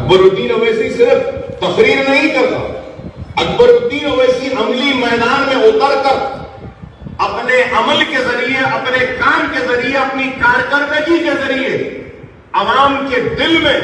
اکبر الدین اویسی صرف تقریر نہیں کرتا، اکبر الدین اویسی عملی میدان میں اتر کر اپنے عمل کے ذریعے، اپنے کام کے ذریعے، اپنی کارکردگی کے ذریعے عوام کے دل میں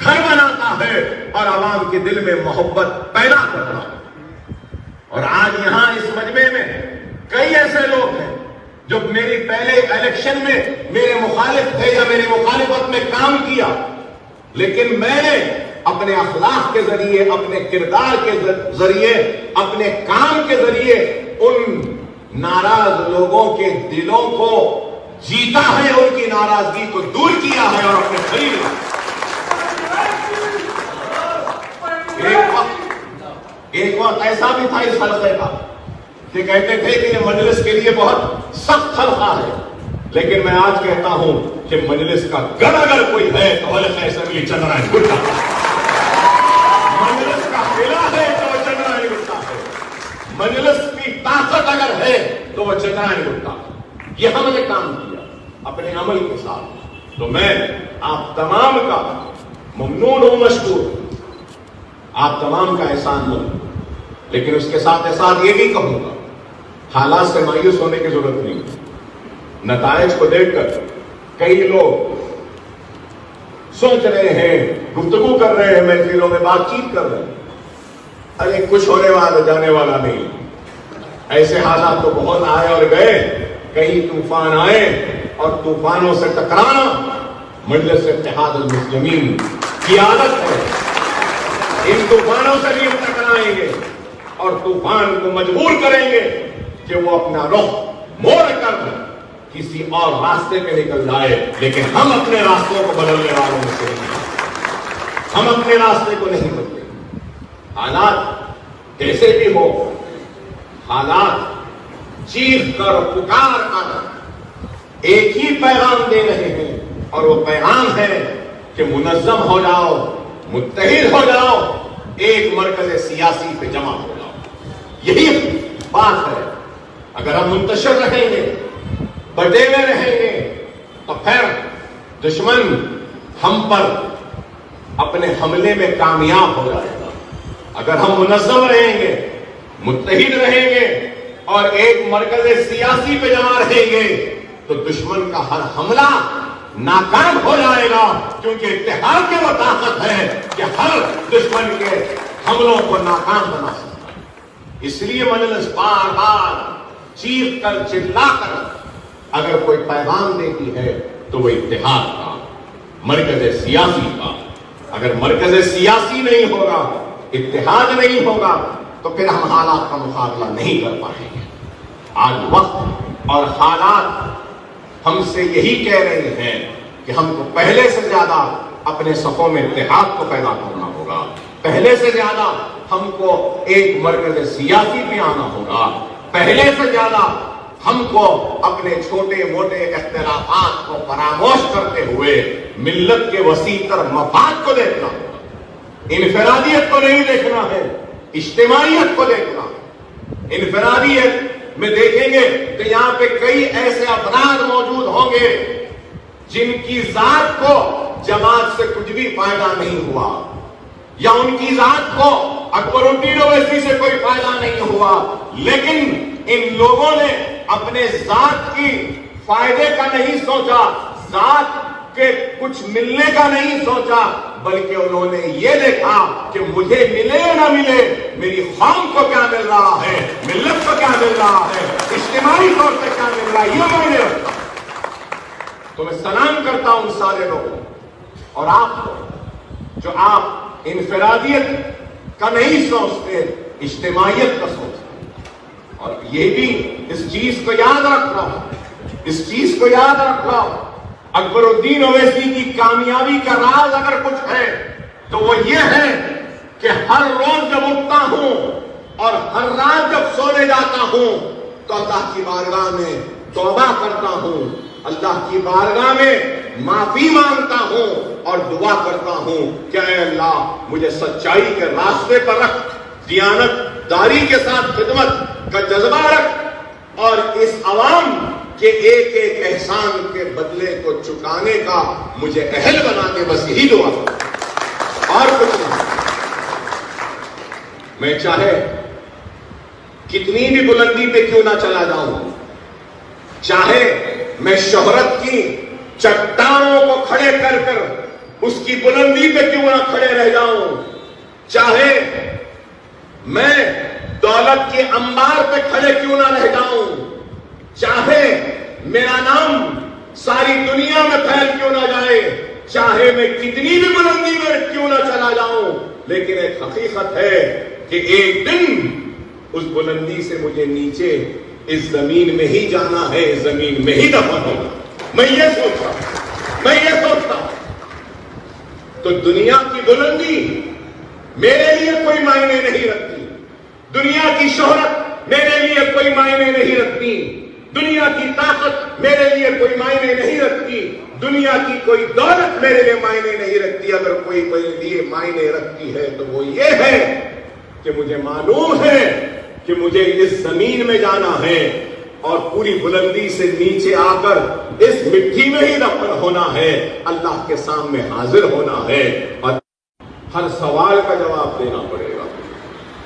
گھر بناتا ہے اور عوام کے دل میں محبت پیدا کرتا ہے۔ اور آج یہاں اس مجمع میں کئی ایسے لوگ ہیں جو میری پہلے الیکشن میں میرے مخالف تھے یا میری مخالفت میں کام کیا، لیکن میں نے اپنے اخلاق کے ذریعے، اپنے کردار کے ذریعے، اپنے کام کے ذریعے ان ناراض لوگوں کے دلوں کو جیتا ہے، ان کی ناراضگی کو دور کیا ہے اور اپنے قریب۔ ایک وقت ایسا بھی تھا اس حلقے کا کہ کہتے تھے کہ یہ مجلس کے لیے بہت سخت حلقہ ہے، لیکن میں آج کہتا ہوں کہ مجلس کا گڑھ اگر کوئی ہے تو حلقہ اسمبلی چندرائن گٹا، مجلس کا قلعہ ہے تو وہ چندرائن گٹا ہے، مجلس کی طاقت اگر ہے تو وہ چندرائن گٹا ہے۔ یہ ہم نے کام کیا اپنے عمل کے ساتھ، تو میں آپ تمام کا ممنون ہوں، مشکور ہوں، آپ تمام کا احسان مند، لیکن اس کے ساتھ ساتھ یہ بھی کہوں گا حالات سے مایوس ہونے کی ضرورت نہیں۔ نتائج کو دیکھ کر کئی لوگ سوچ رہے ہیں، گفتگو کر رہے ہیں، محفلوں میں بات چیت کر رہے ہیں، ارے کچھ ہونے والا جانے والا نہیں، ایسے حالات تو بہت آئے اور گئے، کئی طوفان آئے اور طوفانوں سے ٹکرانا مجلس اتحاد المسلمین کی عادت ہے۔ ان طوفانوں سے بھی ہم ٹکرائیں گے اور طوفان کو مجبور کریں گے کہ وہ اپنا رخ موڑ کر کسی اور راستے پہ نکل جائے، لیکن ہم اپنے راستوں کو بدلنے والوں میں سے نہیں، ہم اپنے راستے کو نہیں بدلیں گے۔ حالات کیسے بھی ہو، حالات چیخ کر پکار کر ایک ہی پیغام دے رہے ہیں، اور وہ پیغام ہے کہ منظم ہو جاؤ، متحد ہو جاؤ، ایک مرکز سیاسی پہ جمع ہو جاؤ۔ یہی بات ہے۔ اگر ہم منتشر رہیں گے، بٹے ہوئے رہیں گے، تو پھر دشمن ہم پر اپنے حملے میں کامیاب ہو جائے گا۔ اگر ہم منظم رہیں گے، متحد رہیں گے اور ایک مرکز سیاسی پہ جمع رہیں گے، تو دشمن کا ہر حملہ ناکام ہو جائے گا، کیونکہ اتحاد کی وہ طاقت ہے کہ ہر دشمن کے حملوں کو ناکام بنا سکتا ہے۔ اس لیے مجلس بار بار چیخ کر چلا کر اگر کوئی پیغام دیتی ہے تو وہ اتحاد کا، مرکز سیاسی کا۔ اگر مرکز سیاسی نہیں ہوگا، اتحاد نہیں ہوگا، تو پھر ہم حالات کا مقابلہ نہیں کر پائیں گے۔ آج وقت اور حالات ہم سے یہی کہہ رہے ہیں کہ ہم کو پہلے سے زیادہ اپنے صفوں میں اتحاد کو پیدا کرنا ہوگا، پہلے سے زیادہ ہم کو ایک مرکز سیاسی پہ آنا ہوگا، پہلے سے زیادہ ہم کو اپنے چھوٹے موٹے اختلافات کو فراموش کرتے ہوئے ملت کے وسیع تر مفاد کو دیکھنا ہوگا۔ انفرادیت کو نہیں دیکھنا ہے، اجتماعیت کو دیکھنا۔ انفرادیت میں دیکھیں گے کہ یہاں پہ کئی ایسے افراد موجود ہوں گے جن کی ذات کو جماعت سے کچھ بھی فائدہ نہیں ہوا، یا ان کی ذات کو اکبر الدین اویسی سے کوئی فائدہ نہیں ہوا، لیکن ان لوگوں نے اپنے ذات کی فائدے کا نہیں سوچا، ذات کے کچھ ملنے کا نہیں سوچا، بلکہ انہوں نے یہ دیکھا کہ مجھے ملے یا نہ ملے، میری قوم کو کیا مل رہا ہے، ملت کو کیا مل رہا ہے، اجتماعی طور پہ کیا مل رہا ہے، یہ میں نے رکھا۔ تو میں سلام کرتا ہوں سارے لوگوں اور آپ کو، جو آپ انفرادیت کا نہیں سوچتے، اجتماعیت کا سوچتے۔ اور یہ بھی اس چیز کو یاد رکھ لو، اس چیز کو یاد رکھ لو، اکبر الدین اویسی کی کامیابی کا راز اگر کچھ ہے تو وہ یہ ہے کہ ہر روز جب اٹھتا ہوں اور ہر رات جب سونے جاتا ہوں تو اللہ کی بارگاہ میں توبہ کرتا ہوں، اللہ کی بارگاہ میں معافی مانگتا ہوں اور دعا کرتا ہوں کہ اے اللہ مجھے سچائی کے راستے پر رکھ، دیانت داری کے ساتھ خدمت کا جذبہ رکھ، اور اس عوام کہ ایک ایک احسان کے بدلے کو چکانے کا مجھے اہل بنا کے بس یہی دعا کرتا ہوں۔ اور کچھ نہیں. میں چاہے کتنی بھی بلندی پہ کیوں نہ چلا جاؤں، چاہے میں شہرت کی چٹانوں کو کھڑے کر کر اس کی بلندی پہ کیوں نہ کھڑے رہ جاؤں، چاہے میں دولت کے انبار پہ کھڑے کیوں نہ رہ جاؤں، چاہے میرا نام ساری دنیا میں پھیل کیوں نہ جائے، چاہے میں کتنی بھی بلندی میں کیوں نہ چلا جاؤں، لیکن ایک حقیقت ہے کہ ایک دن اس بلندی سے مجھے نیچے اس زمین میں ہی جانا ہے، اس زمین میں ہی دفن ہونا. میں یہ سوچتا ہوں. تو دنیا کی بلندی میرے لیے کوئی معنی نہیں رکھتی، دنیا کی شہرت میرے لیے کوئی معنی نہیں رکھتی، دنیا کی طاقت میرے لیے کوئی معنی نہیں رکھتی، دنیا کی کوئی دولت میرے لیے معنی نہیں رکھتی. اگر کوئی میرے لیے معنی رکھتی ہے تو وہ یہ ہے کہ مجھے معلوم ہے کہ مجھے اس زمین میں جانا ہے اور پوری بلندی سے نیچے آ کر اس مٹی میں ہی دفن ہونا ہے، اللہ کے سامنے حاضر ہونا ہے اور ہر سوال کا جواب دینا پڑے گا.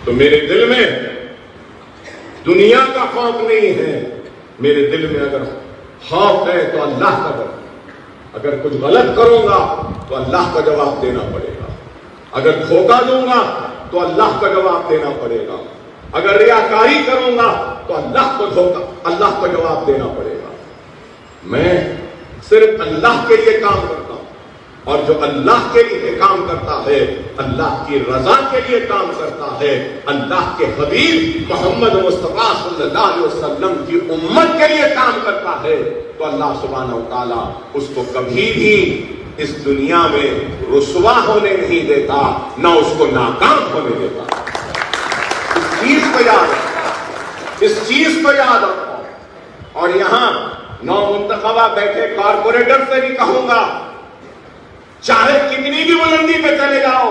تو میرے دل میں دنیا کا خوف نہیں ہے، میرے دل میں اگر خوف ہے تو اللہ کا ڈر. اگر کچھ غلط کروں گا تو اللہ کا جواب دینا پڑے گا، اگر دھوکہ دوں گا تو اللہ کا جواب دینا پڑے گا، اگر ریاکاری کروں گا تو اللہ کو جواب دینا پڑے گا. میں صرف اللہ کے لیے کام کرتا ہوں، اور جو اللہ کے لیے کام کرتا ہے، اللہ کی رضا کے لیے کام کرتا ہے، اللہ کے حبیب محمد مصطفیٰ صلی اللہ علیہ وسلم کی امت کے لیے کام کرتا ہے، تو اللہ سبحانہ و تعالیٰ اس کو کبھی بھی اس دنیا میں رسوا ہونے نہیں دیتا، نہ اس کو ناکام ہونے دیتا. اس چیز کو یاد رکھو. اور یہاں نو منتخبہ بیٹھے کارپوریٹر سے بھی کہوں گا، چاہے کتنی بھی بلندی پہ چلے جاؤ،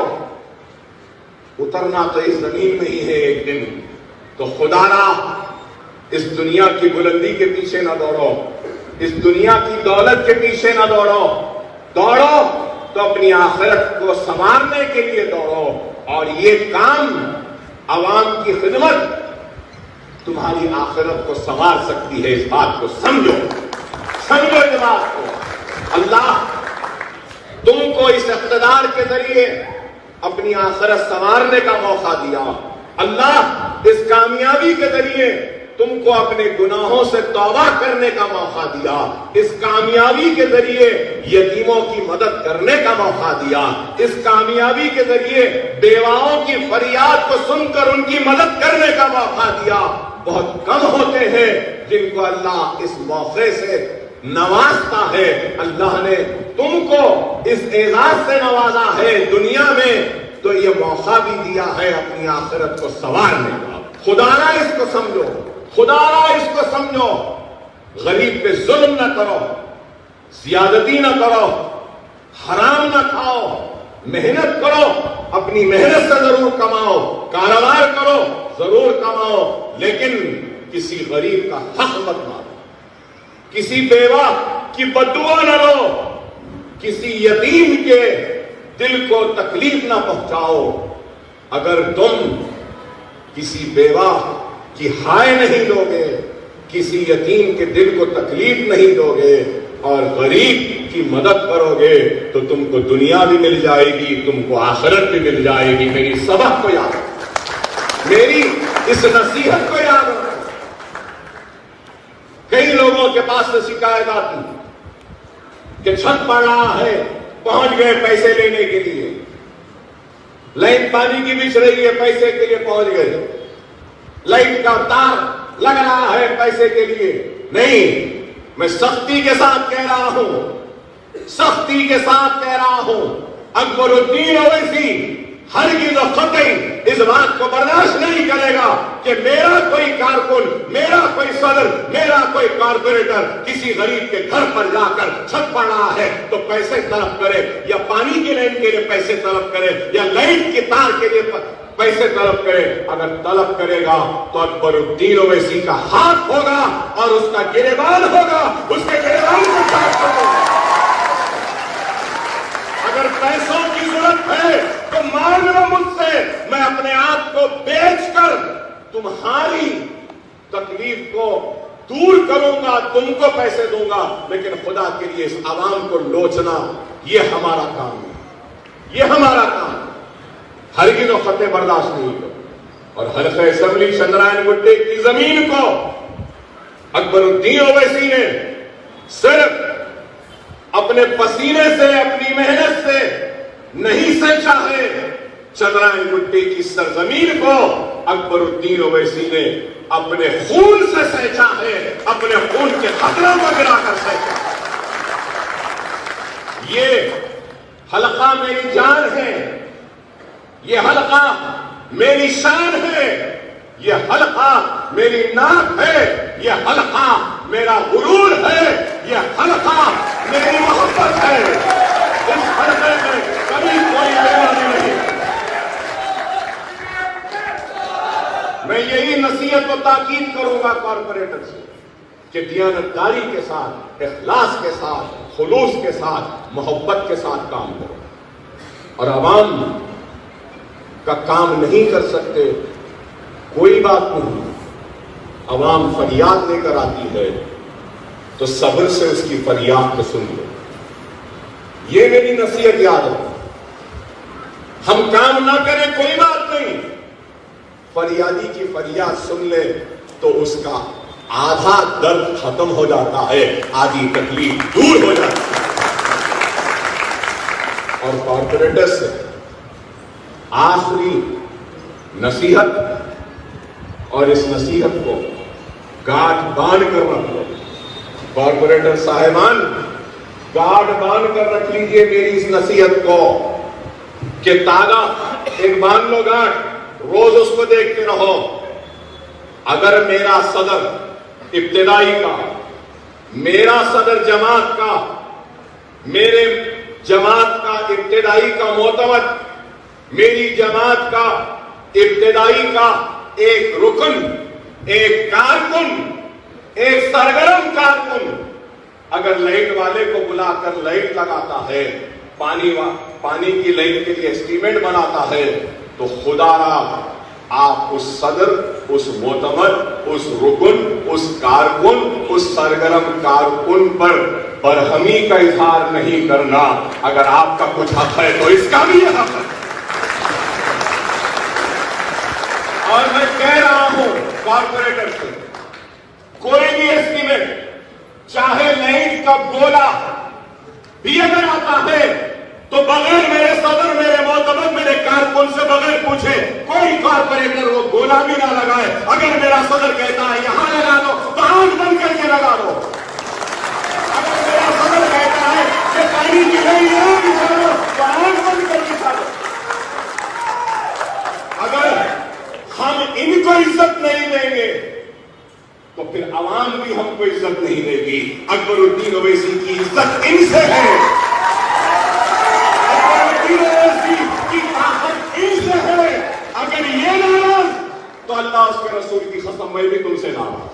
اترنا تو اس زمین میں ہی ہے ایک دن. تو خدا را اس دنیا کی بلندی کے پیچھے نہ دوڑو، اس دنیا کی دولت کے پیچھے نہ دوڑو تو اپنی آخرت کو سنوارنے کے لیے دوڑو. اور یہ کام عوام کی خدمت تمہاری آخرت کو سنوار سکتی ہے، اس بات کو سمجھو اس بات کو. اللہ تم کو اس اقتدار کے ذریعے اپنی آخرت سنوارنے کا موقع دیا. اللہ اس کامیابی کے ذریعے تم کو اپنے گناہوں سے توبہ کرنے کا موقع دیا. اس کامیابی کے ذریعے یتیموں کی مدد کرنے کا موقع دیا. اس کامیابی کے ذریعے بیواؤں کی فریاد کو سن کر ان کی مدد کرنے کا موقع دیا. بہت کم ہوتے ہیں جن کو اللہ اس موقع سے نوازتا ہے. اللہ نے تم کو اس اعزاز سے نوازا ہے دنیا میں، تو یہ موقع بھی دیا ہے اپنی آخرت کو سنوارنے کا. خدا را اس کو سمجھو، خدا را اس کو سمجھو. غریب پہ ظلم نہ کرو، زیادتی نہ کرو، حرام نہ کھاؤ، محنت کرو، اپنی محنت سے ضرور کماؤ، کاروبار کرو ضرور کماؤ، لیکن کسی غریب کا حق مت مارو، کسی بیوہ کی بددعا نہ لو، کسی یتیم کے دل کو تکلیف نہ پہنچاؤ. اگر تم کسی بیوہ کی ہائے نہیں دو گے، کسی یتیم کے دل کو تکلیف نہیں دو گے اور غریب کی مدد کرو گے تو تم کو دنیا بھی مل جائے گی، تم کو آخرت بھی مل جائے گی. میری سبق کو یاد رکھو، میری اس نصیحت کو یاد رکھو. کئی لوگوں کے پاس سے شکایت آتی کہ چھت پڑ رہا ہے، پہنچ گئے پیسے لینے کے لیے، لائن پانی کی بچھ رہی ہے، پیسے کے لیے پہنچ گئے، لائٹ کا تار لگ رہا ہے پیسے کے لیے. نہیں، میں سختی کے ساتھ کہہ رہا ہوں، سختی کے ساتھ کہہ رہا ہوں، اکبر الدین اویسی ہرگز و قطعی اس بات کو برداشت نہیں کرے گا کہ میرا کوئی کارکن، میرا کوئی صدر، میرا کوئی کارپوریٹر کسی غریب کے گھر پر جا کر چھت پڑ رہا ہے تو پیسے طلب کرے، یا پانی کی لائن کے لیے پیسے طلب کرے، یا لائٹ کی تار کے لیے پیسے طلب کرے. اگر طلب کرے گا تو اکبر الدین اویسی کا ہاتھ ہوگا اور اس کا گریبان ہوگا، اس کے گریبان کو کاٹ دو. اگر پیسوں کی ضرورت ہے دوں گا، لیکن خدا کے لیے اس عوام کو لوچنا یہ ہمارا کام ہے، یہ ہمارا کام ہے۔ ہرگز و فتح برداشت نہیں کرو۔ اور حلقہ اسمبلی چندرائن گٹے کی زمین کو اکبر الدین اویسی نے صرف اپنے پسینے سے، اپنی محنت سے نہیں سینچا ہے، چندرائن گٹے کی سرزمین کو اکبر الدین اویسی نے اپنے خون سے سینچا ہے، اپنے خون کے قطروں کو گرا کر سینچا۔ یہ حلقہ میری جان ہے، یہ حلقہ میری شان ہے، یہ حلقہ میری ناک ہے، یہ حلقہ میرا غرور ہے، یہ حلقہ میری محبت ہے۔ اس حلقے میں کبھی کوئی بیماری نہیں۔ میں یہی نصیحت و تاکید کروں گا کارپوریٹر سے کہ دیانتداری کے ساتھ، اخلاص کے ساتھ، خلوص کے ساتھ، محبت کے ساتھ کام کرو۔ اور عوام کا کام نہیں کر سکتے، کوئی بات نہیں، عوام فریاد لے کر آتی ہے تو صبر سے اس کی فریاد کو سن لو۔ یہ میری نصیحت یاد ہے۔ ہم کام نہ کریں کوئی بات نہیں، فریادی کی فریاد سن لے تو اس کا آدھا درد ختم ہو جاتا ہے، آدھی تکلیف دور ہو جاتی ہے۔ اور کارپوریٹر سے آخری نصیحت، اور اس نصیحت کو گاٹھ باندھ کر رکھ لو۔ کارپوریٹر صاحبان، گاٹھ باندھ کر رکھ لیجئے میری اس نصیحت کو کہ تاغا ایک باندھ لو گاٹھ، روز اس کو دیکھتے رہو۔ اگر میرا صدر ابتدائی کا، میرا صدر جماعت کا، میرے جماعت کا ابتدائی کا معتمد، میری جماعت کا ابتدائی کا ایک رکن، ایک کارکن، ایک سرگرم کارکن اگر لائٹ والے کو بلا کر لائٹ لگاتا ہے، پانی کی لائٹ کے لیے اسٹیمیٹ بناتا ہے، تو خدا را آپ اس صدر، اس معتمد، اس رکن، اس کارکن، اس سرگرم کارکن پر برہمی کا اظہار نہیں کرنا۔ اگر آپ کا کچھ حق ہے تو اس کا بھی حق ہے۔ اور میں کہہ رہا ہوں کارپوریٹر سے، کوئی بھی اسٹیمیٹ، چاہے لائٹ کا گولا بھی اگر آتا ہے تو بغیر میرے صدر، میرے معتمد، میرے کارکن سے بغیر پوچھے کوئی کارپوریٹر وہ گولا بھی نہ لگائے۔ اگر میرا صدر کہتا ہے یہاں لگا دو تو آنکھ بند کر کے لگا دو۔ اگر میرا صدر کہتا ہے کہ پانی کی نہیں یہاں بچھا دو تو آنکھ بند کر کے بچھا دو۔ اگر ہم ان کو عزت نہیں دیں گے تو پھر عوام بھی ہم کو عزت نہیں دے گی۔ اکبر الدین اویسی کی عزت ان سے ہے، کی طاقت ان سے ہے۔ اگر یہ ناراض تو اللہ اس کے رسول کی قسم میں بھی تم سے ناراض۔